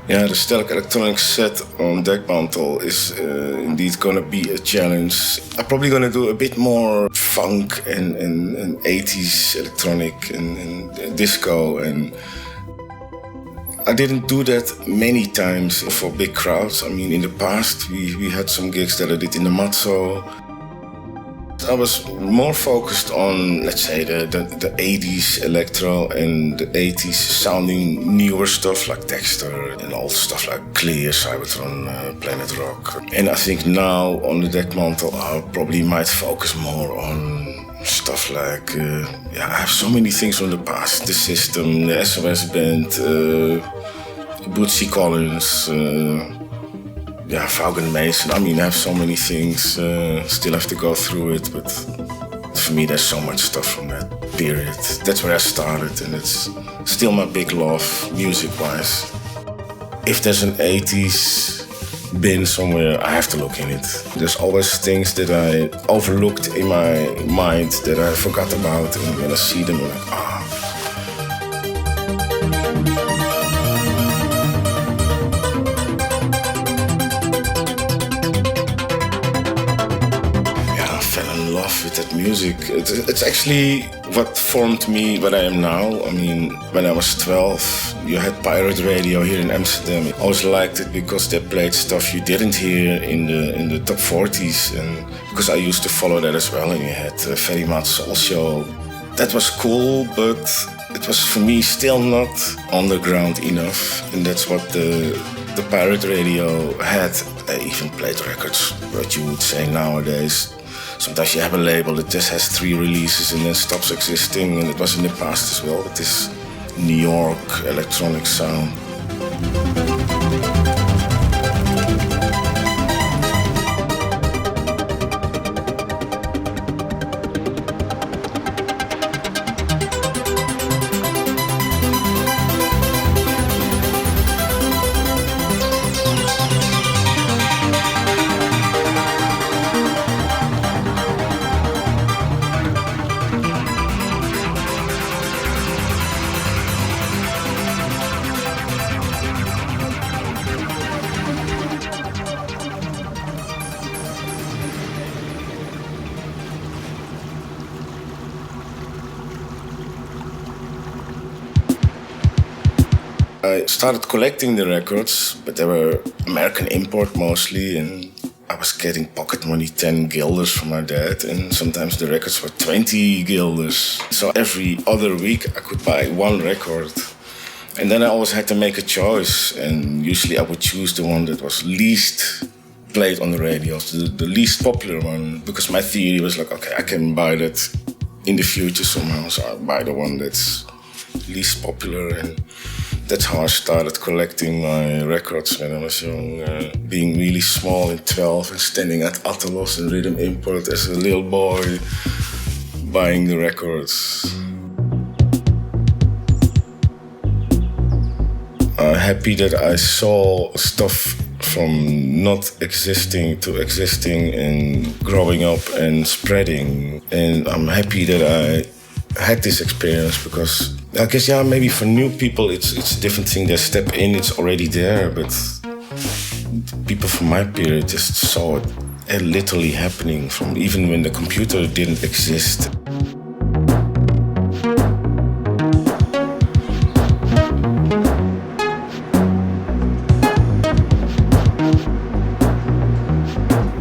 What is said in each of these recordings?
Yeah, the Sterac Electronics set on Dekmantel is indeed going to be a challenge. I'm probably going to do a bit more funk and 80s electronic and disco. And I didn't do that many times for big crowds. I mean, in the past, we had some gigs that I did in the Matzo. I was more focused on, let's say, the 80s electro and the 80s sounding newer stuff like Dexter and old stuff like Clear, Cybertron, Planet Rock. And I think now on the Dekmantel I probably might focus more on stuff like, I have so many things from the past. The System, the SOS Band, Bootsy Collins, Vaughan Mason. I mean, I have so many things, still have to go through it, but for me there's so much stuff from that period. That's where I started, and it's still my big love, music-wise. If there's an 80s bin somewhere, I have to look in it. There's always things that I overlooked in my mind that I forgot about, and when I see them, I'm like, with that music. It's actually what formed me what I am now. I mean, when I was 12, you had pirate radio here in Amsterdam. I always liked it because they played stuff you didn't hear in the top 40s, and because I used to follow that as well. And you had Very Much Soul Show. That was cool, but it was for me still not underground enough, and that's what the pirate radio had. They even played records, what you would say nowadays. Sometimes you have a label that just has 3 releases and then stops existing, and it was in the past as well with this New York electronic sound. I started collecting the records, but they were American import mostly, and I was getting pocket money, 10 guilders from my dad, and sometimes the records were 20 guilders. So every other week I could buy 1 record. And then I always had to make a choice, and usually I would choose the one that was least played on the radio, the least popular one, because my theory was like, okay, I can buy that in the future somehow, so I buy the one that's least popular. And that's how I started collecting my records when I was young, being really small in 12 and standing at Atelos and Rhythm Import as a little boy, buying the records. I'm happy that I saw stuff from not existing to existing and growing up and spreading. And I'm happy that I had this experience, because I guess, maybe for new people it's a different thing. They step in, it's already there, but people from my period just saw it literally happening from even when the computer didn't exist.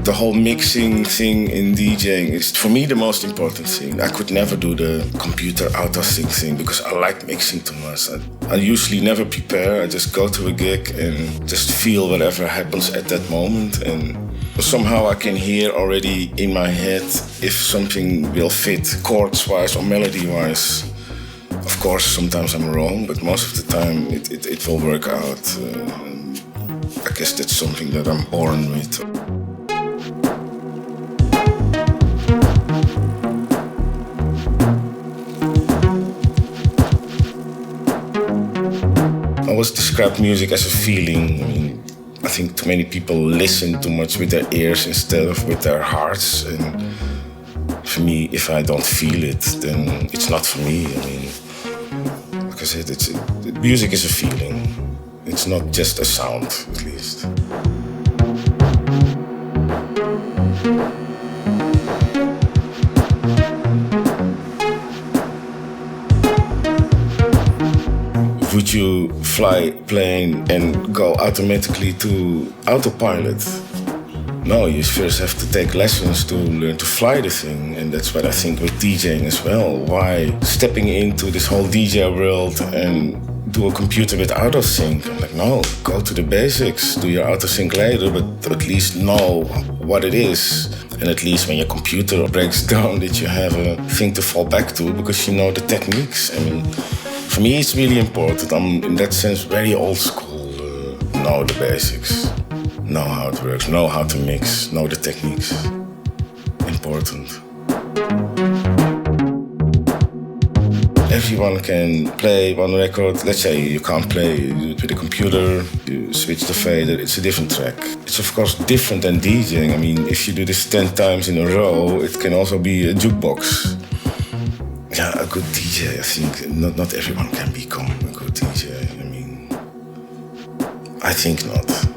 The whole mixing thing in DJing is, for me, the most important thing. I could never do the computer auto-sync thing because I like mixing too much. I usually never prepare. I just go to a gig and just feel whatever happens at that moment. And somehow I can hear already in my head if something will fit chords-wise or melody-wise. Of course, sometimes I'm wrong, but most of the time it will work out. I guess that's something that I'm born with. I always describe music as a feeling. I mean, I think too many people listen too much with their ears instead of with their hearts. And for me, if I don't feel it, then it's not for me. I mean, like I said, music is a feeling. It's not just a sound, at least. Would you fly a plane and go automatically to autopilot? No, you first have to take lessons to learn to fly the thing. And that's what I think with DJing as well. Why stepping into this whole DJ world and do a computer with autosync? I'm like, no, go to the basics. Do your autosync later, but at least know what it is. And at least when your computer breaks down, that you have a thing to fall back to because you know the techniques. I mean, for me, it's really important. I'm, in that sense, very old school. Know the basics. Know how it works. Know how to mix. Know the techniques. Important. Everyone can play one record. Let's say you can't play, you do it with a computer, you switch the fader, it's a different track. It's of course different than DJing. I mean, if you do this 10 times in a row, it can also be a jukebox. Yeah, a good DJ, I think not everyone can become a good DJ. I mean, I think not.